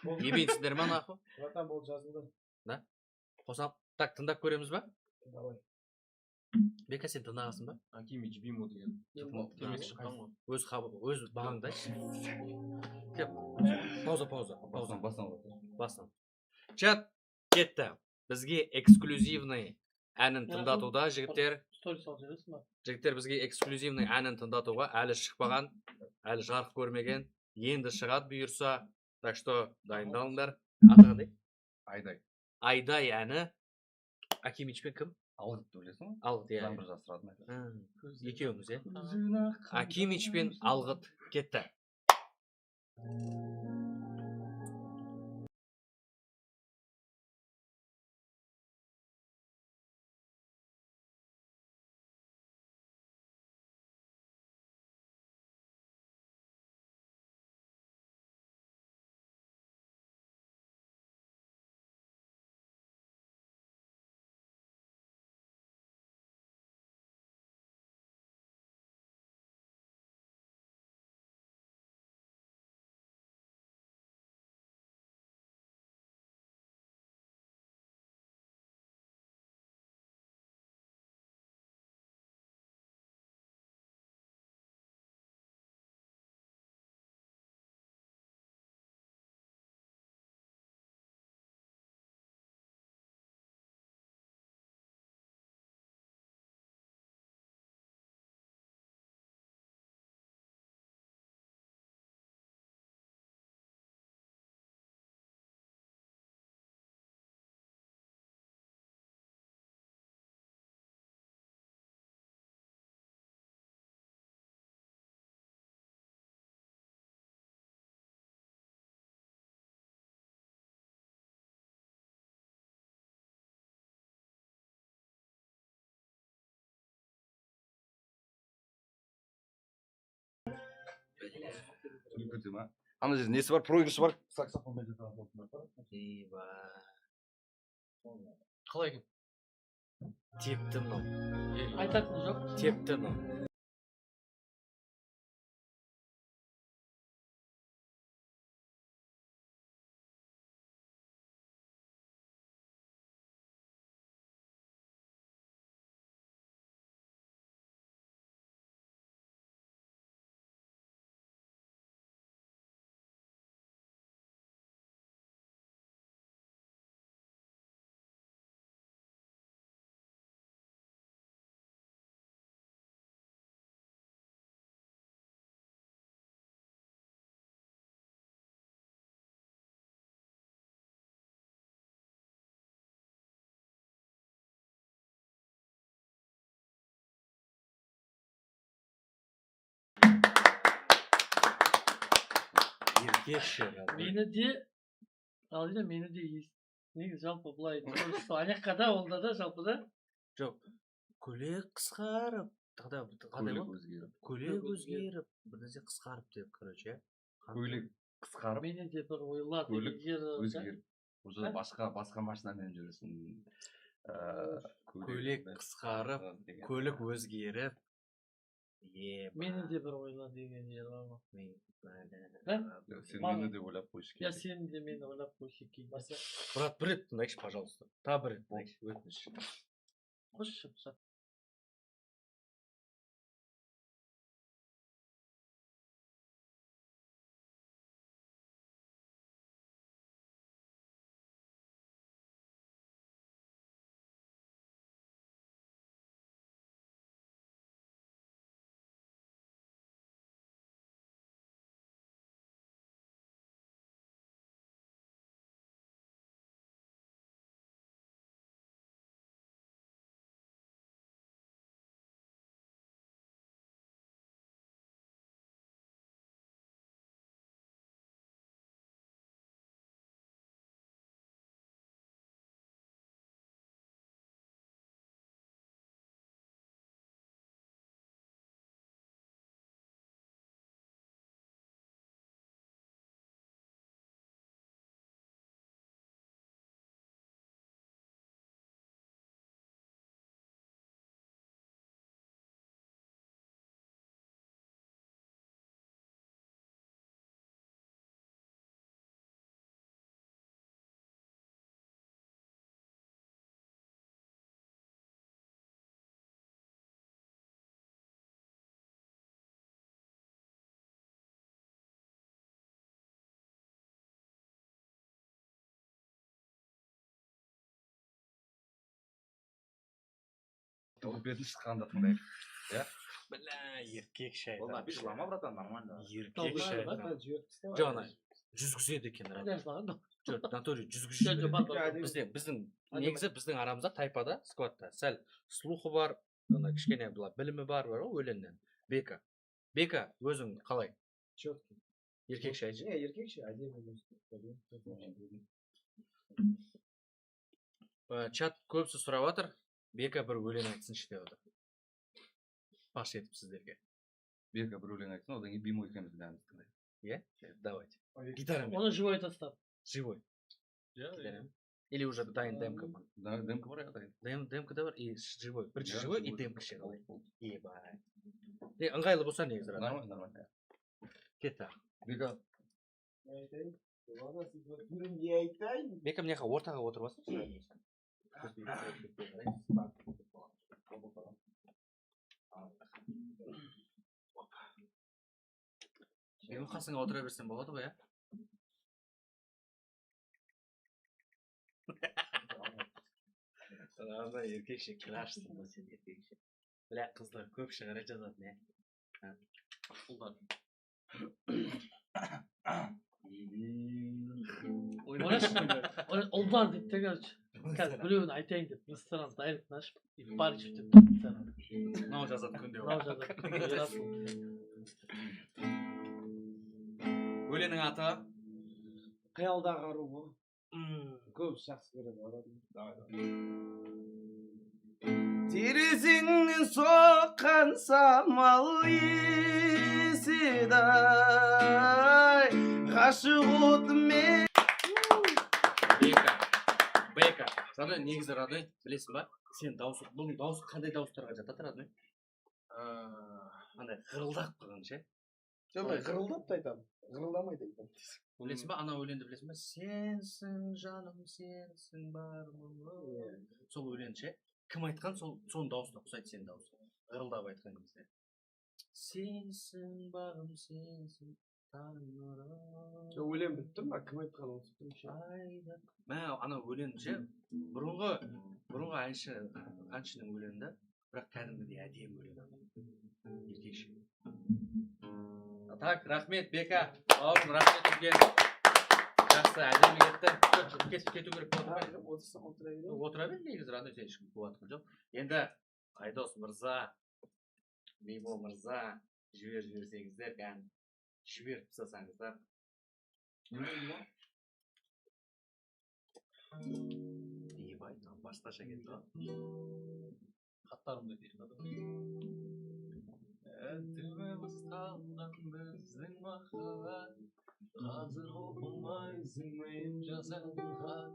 Ебейінсіңдер ма наху? Братан болды жазылды. Да? Қосам, так, тыңдап көреміз ба? Давай. Бека, сен тыңдағасың ба? Акимич Бимо деген темек шыққан ғой. Өз бағыңды айтшы. Пауза. Бастан. Чат, кетті. Бізге эксклюзивный әнін тыңдатуда, жігіттер. Сторис алып жүресің ба? Жігіттер бізге эксклюзивный әнін тыңдатуға әлі шықпаған, әлі жарық көрмеген, енді шығады бұйырса. Так что дайындалыңдар. Аты қандай? Айдай. Айдай әні. Акимичпен кім? Алғытты білесің ғой? Алғыт, иә. Жаңбыр жасырадым. Екеуміз, иә. Акимичпен Алғыт кетті. Үлгүдүм а. Ана жерде несі бар, проигрышы бар. Саксофон беріп Қалай екен? Тепті мынау. Айтатын жоқ. Тепті мынау. Еркекші. Мені де негізі жалпы былай аяққа да онда да жалпы да Жоқ. Көйлек қысқарып, көйлек өзгеріп, бір нәрсе қысқарып деп, короче. көйлек қысқарып, мені де бір ойлар көйлек өзгеріп. Уже басқа машинамен жүресің. Көйлек қысқарып, көлік өзгеріп. мені де бір ойлар деген жер бар ма? Сен мені де ойлап қойшы Я сен де мені ойлап қойшы кейін. Брат, бір рет тыңдайықшы, пожалуйста. Тағы бір рет тыңдайықшы, өтініш. Қойшы бұса. Бетін шыққанда тыңдайық. Бля, еркекші Олда, айтады. біз жылама, братан, нормально. Еркекші айтады. Жаңа, жүзгізеді екен. Жоқ, натуре жүзгізеді. Біздің негізі біздің арамызда тайпада, скватта сәл слухы бар, кішкене білімі бар өлеңнен. Бека. Бека, өзің қалай? Четкий. Еркекші айтшы. Не, еркекші, әдемі. Чат көбісі сұрап жатыр. Бека бір өлең айтсыншы деп отыр. Паш етіп сіздерге. Бека бір өлең айтсын, одан кейін бимо екеуміз бәріміз тыңдайық. Иә? Давайте. Гитарамен. Оны живой тастап. Живой. Или уже дайын демка бар? Демка бар, дайын. Демка да бар, и живой. Бірінші живой, и демка ше қалай. Ебай. Ыңғайлы болса негізі. Нормально. Кета. Бека. Бека міне ортаға отырбасың? Бекім қасыңа отыра берсен болады ғой, ә? Ана еркекше кірашсың ба сен еркекше. Бля, қыздар көп шығара жазады, не? Ұлдар. Ұлдар дейді те, короче. Қазір біреуін айтайын деп, Инстаграм дайректін ашып, Ипаричев деп. Мынау жазады күнде. Мынау жазады. Өлеңнің аты? Қиялдағы ару. Көп жақсы көреді. Терезеңнен соққан самал иіс естидай ғашық отым мен. Бека. Радой, негізі Радой, білесің ба? Сен дауысы, бұның дауысы қандай дауыстарға жатады, Радой? Андай ғырылдап қалған ше. Жоқ, мен ғырылдап та айтамын. Ғырылдамай да айтамын. Білесің ба, ана өлеңді білесің ба? Сенсің жаным, сенсің барым. Сол өлең ше. Кім айтқан, соның дауысына ұқсайды сенің дауысы. Ғырылдап айтқан кезде. Сенсің бағым, сенсің таңырым. Өлең бітті ма? Кім айтқан осы ше? Мә, ана өлең ше. Бұрынғы әншінің өлеңді, бірақ кәдімгідей әдемі өлең. Еркекше. Так, рахмет, Бека. Бауырым, рахмет үлкен. Жақсы, әдемі кетті. Кету керек болады ма? Отыра бер, негізі Радой, сен ешкім қуатқан жоқ. Енді Айдос мырза, Мимо мырза, жіберсеңіздер, кән жіберіп тастасаңыздар. Ебай, басқаша кетті ғой. Хаттарымды дейін адам. Әттіміз қалған біздің махаббат, қазір оқымайсың мен жазған.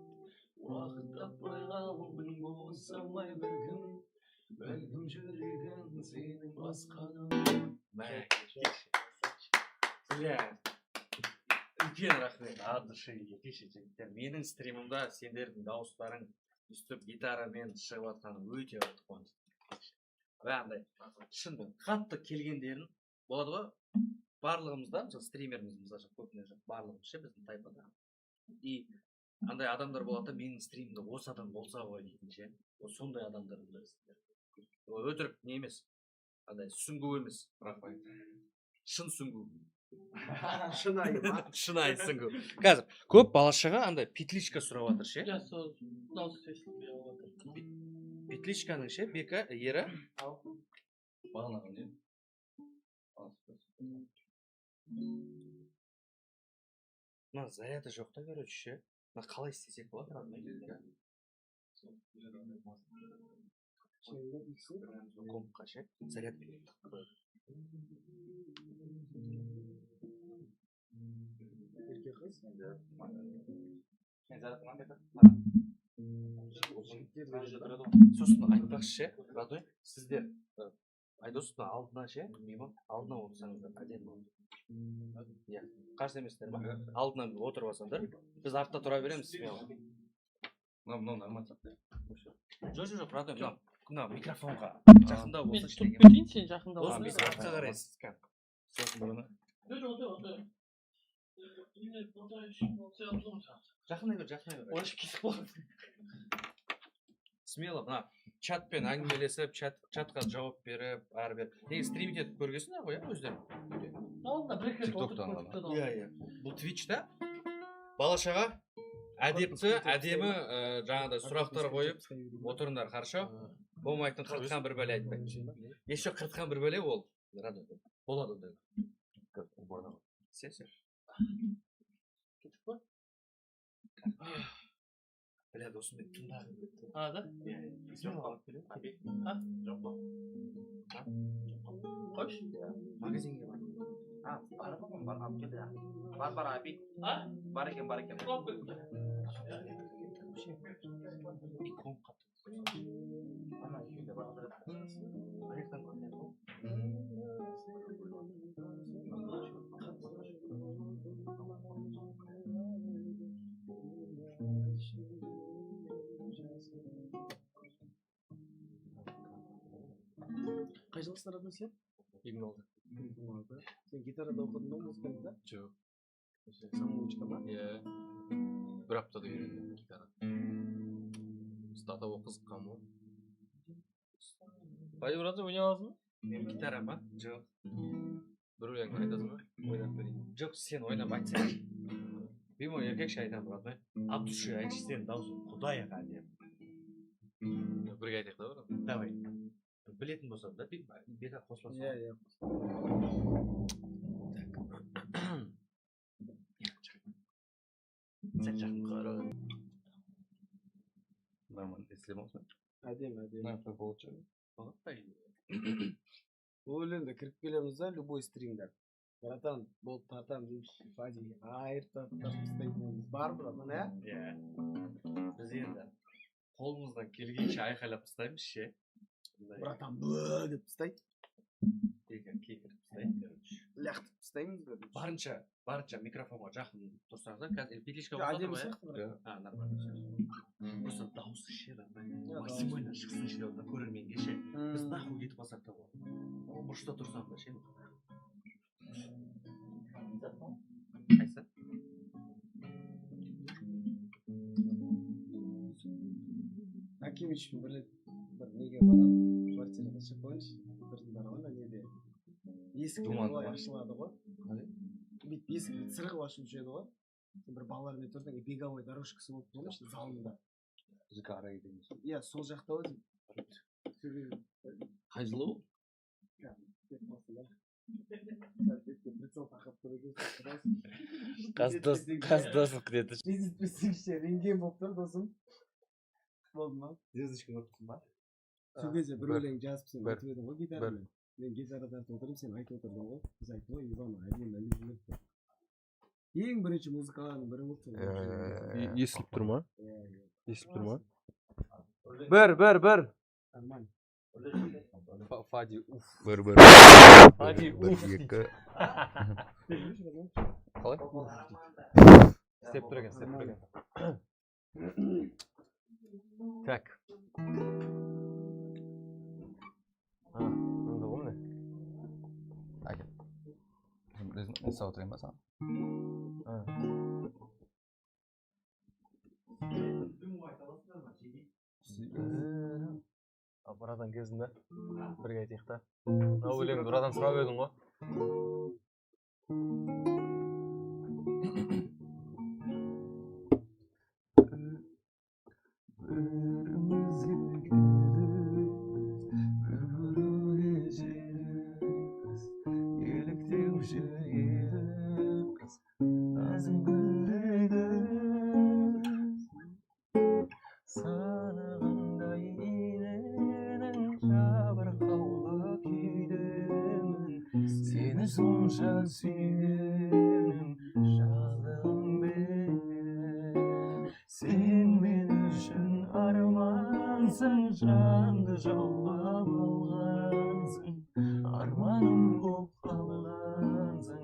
Уақыт таппай қалдың босамай бәлкім жүрегің сенің басқаның. Үлкен рахмет, адышы еркекше жігіттер. Менің стримімда сендердің дауыстарың үстіп гитарамен шығып жатқаны өте қатты қуаныш. Андай шынымен қатты келгендерін болады ғой. Барлығымызда, стримеріміз мысалы көбіне барлығымыз ше біздің тайпада. И андай адамдар болады, менің стримімде осы адам болса ғой дейтін ше. Сондай адамдардың бірісіздер. Өтірік не емес, андай сүңгу емес, рахмет. Шын сүңгу. Шынайы ма? Шынайы сүңгу. Қазір көп бала-шаға андай петличка сұрап жатыр ше. Петличканың ше, Бека, ері. Бағанағы не? Мына заряды жоқ та, короче ше. Мына қалай істесек болады, родной кезде. Компқа ше, заряд береді. Сосын айтпақшы ше, Радой, сіздер Айдостың алдына ше, Мимо, алдына отырсаңыздар, әдемі болады. Қарсы еместер ма? Алдынан отырып алсаңдар, біз артта тұра береміз. Мынау нормально. Жоқ, Радой, мынау микрофонға жақында болса мен тұрып кетейін, сен жақында болсын. Біз артқа қарайсыз. Жақындай бер. Ойшып кетіп болады. Смело, мына чатпен әңгімелесіп, чатқа жауап беріп, әрі-бері. Неге стримить етіп көргесін ғой, өздері? Иә. Бұл Twitch-та бала-шаға әдемі жаңағыдай сұрақтар қойып отырыңдар, хорошо? Болмайтын қыртқан бір бәле айтпайды. Еще қыртқан бір бәле ол. Болады ондай. Сен. Кетіп қой? Бля, досым мен тыңдағым кетті. Да? Жоқ па? Қойшы? Магазинге бар. Бар, апи. Бар екен. Икон қатты. Ана үйде бағалар. Аяқтан көрінеді ғой. Қай жылы сынадың сен? 2006. Сен гитарада оқыдың ба музыкальда? Жоқ. Самоучка ма? Иә. Бір аптада үйрендім гитара. Стата ол қызыққан ғой. Байдың Радой, ойнай аласың ба? Мен гитара ма? Жоқ. Бір өлеңді айтасың ба? Ойнап берейін. Жоқ, сен ойнап айтсаң. Бимо еркекше айтамын, Радой. Абдуши айтшы, сенің даусың құдай аға әдемі. Бірге айтайық та бір. Давай. Білетін болсам да, бета қоспасы. Иә. Сен жақын қара. Нормально, если можно. Әдемі. Нафиг получается. Ол енді кіріп келеміз да, любой стримда. Братан, болып тартамыз дейміз. Фадиге айыртып тастайтынымыз бар, братан, ә? Иә. Біз енді қолымыздан келгенше айқайлап тастаймыз ше. Братан, деп тастайды. Кекіріп тастайын, короче. Лақтып тастаймыз, короче. Барынша микрофонға жақын тұрсаңыздар, қазір петличка болса Әдемі ғой, сияқты, брат. нормально. Просто дауысы ше, максимально шықсын ше, көрерменге ше. Біз нахуй кетіп қалсақ та болады. Ол бұрышта тұрсам да ше. Қайсы? Акимич бір неге барамын, квартирада шығып қойыңызшы. Бірдің бар ғой, неде. Есік былай ашылады ғой. Бүйтіп есік сырғып ашылып жүреді ғой. Бір балалармен тұрдың, беговой дорожкасы болып тұрмаш, залында. Жикара деген. Иә, сол жақта өзім. Қай жылы ол? Прицел тақап тұрды. Қасдасық деді. Кездеспесеңші, рентген болып тұр, досым. Болды ма? Звездочка көріпсің ба? Сол кезде бір өлең жазып сен айтып едің ғой гитарамен. Мен гитара тартып отырмын, сен айтып отырдың ғой. Біз айтты ғой, Иван әдемі әлі жүрмепті. Ең бірінші музыканың бірі болды. Естіліп тұр ма? Естіліп тұр ма? Бір. Нормально. Фади уф. Бір. Фади уф. Екі. Қалай? Істеп тұр екен. Так. Мында ғой міне. Әкел. Өзің сау отырайын ба саған? Брадан кезінде бірге айтайық та. Мына өлеңді брадан сұрап едің ғой. Сонша сүйгенім жаздым бері сен мен үшін армансың жанды жаулап алғансың арманым боп қалғансың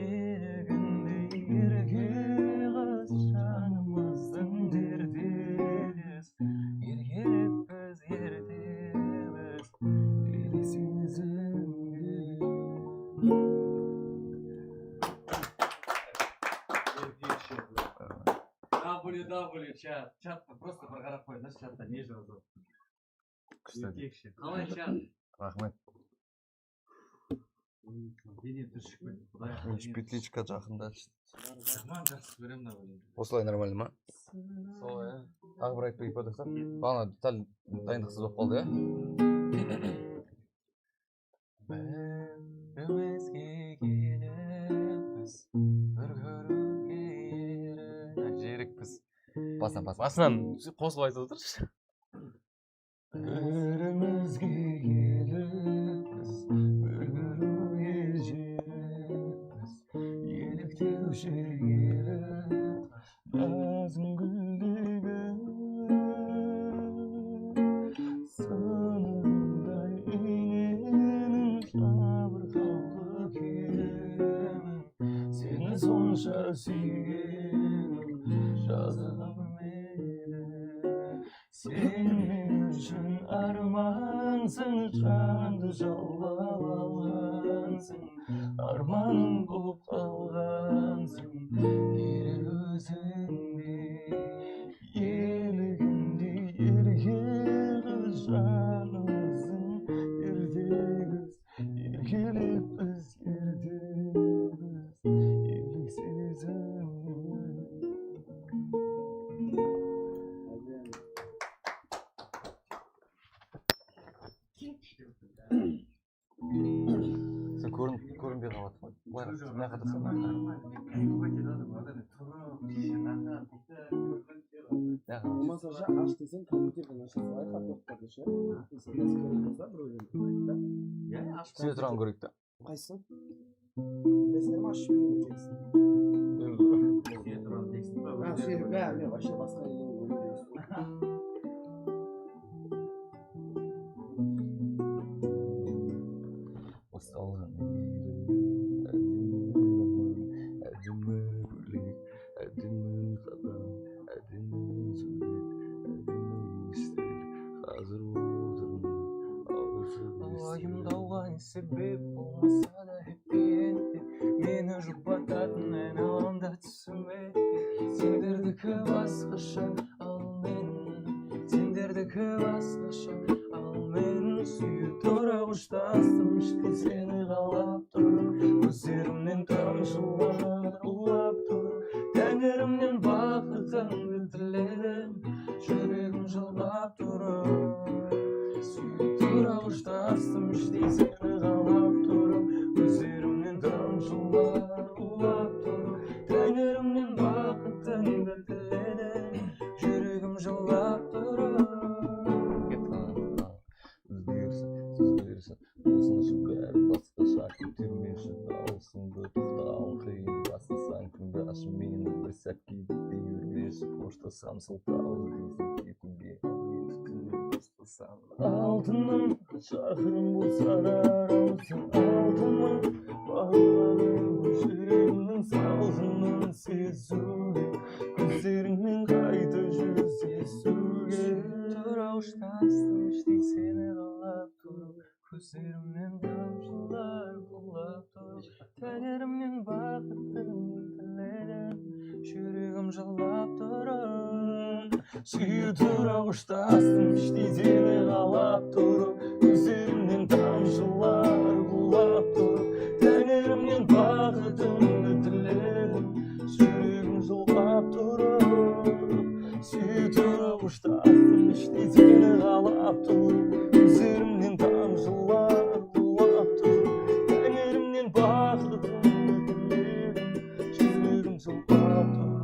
елігіндей ерке қыз жанымыздың дертегіз еркелеппіз ертеміз Чат просто бір қарап қойыңыз, чатта не жазып. Күшті. Қалай чат? Рахмет. Дене түршікпен. Петличка жақында. Жаман жақсы көремін мына өлеңді. Осылай нормально ма? солай ә. Тағы бір айтып өтіп отырсақ, бағана сәл дайындықсыз болып қалды, иә? Бәрімізге келіппіз бір көруге жерікпіз. Басынан. Қосылып айтып отыршы. Бәрімізге келіппіз бір көруге жерікпіз еліктеуші елік назым гүлдегі сынығындай иненің жабырқаулы келемін сені сонша сүйгенім жазығым мені сен мен үшін армансың жанды жаулап алғансың арманым болып қалғансың ерек өзіңдей елігіндей ерке қыз жанымыздың ертегіз еркелеппіз ертегіз елік сезіммен Sen көрінбей қалады. Былай мына жаққа тұрсаң. болмаса аш десең компьютерден аша салайық хот-догтарды ше сен керек болса біреулерді айтайық да иә ашып Сүйе тұрған көрейік та. қайсысын білесіңдер ма ашып берейін текст мен вообще басқа Басталған әдемі қадам, әдемі сурет, әдемі естер. Қазір отырмын уайымдауға не себеп болмаса да хэппи-эндте мені жұбататын айналамда түсіме сендердікі басқаша ал менің сендердікі басқаша ал менің сүйе тұра ұштастым іште сені қалап тұрып көздерімнен тамшылар құлап тұр тәңірімнен бақытыңды тіледім жүрегім жылап тұрып сүйе тұра ұштастым іште сені қалап тұрып көздерімнен тамшылар құлап тұр тәңірімнен бақытыңды тіледім жүрегім жылап тұрып өзгерсін осыншы бәрі басқаша көтермеші дауысыңды тоқтауың қиын бастасаң тыңдашы мені бір сәтке кетпей өрмеші қоштасам сылтау іздейсің кетуге алтыным шақырым болса да арамызда алтыным бағланым жүрегімнің салғынын сезуге көздеріңмен қайта жүздесуге тұра ұштастым іштей сені қалап тұрып көздерімнен тамшылар құлап тұр тәңірімнен бақытыңды тіледім жүрегім жылап тұрып сүйе тұра ұштастым іштей сені қалап тұрып көздерімнен тамшылар құлап тұр тәңірімнен бақытыңды тіледім жүрегім жылап тұрып сүйе тұра ұштастым іштей сені қалап тұрып көздерімнен тамшылар құлап тұр тәңірімнен бақытыңды тіледім жүрегім жылап тұрып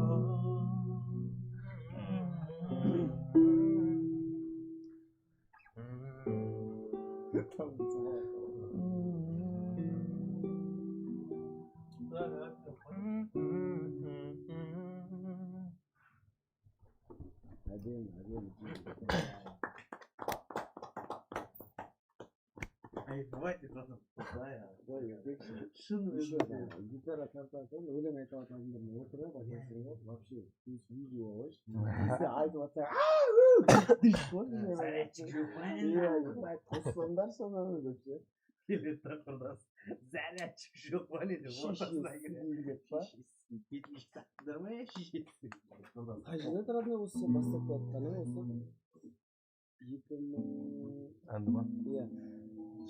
гитара тартатын өлең айтып жатқандармен отырып вообще видео қойшы айтып жатсаң қоссаңдар соны деп ше келеді да құрдас зарядчик жоқ па не деп ортасына келеді кетмей сақтыңдар ма шешесі қай жылы тұратын осы сен бастап жатқаның осы 2000 әнді ма? иә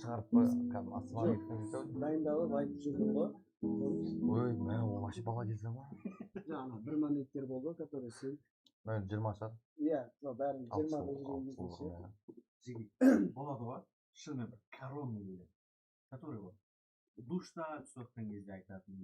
шығарып қой кәдімгі ассалам дайындалып айтып жүрдің ғой ой мә ол вообще бала кезде ма жаңа бір моменттер болды который сен мен 20 шығар иә сол бәрін 20-да жүрген кезінше жігіт болады ғой шынымен бір коронный өлең который вот душта түсіп жатқан кезде айтатын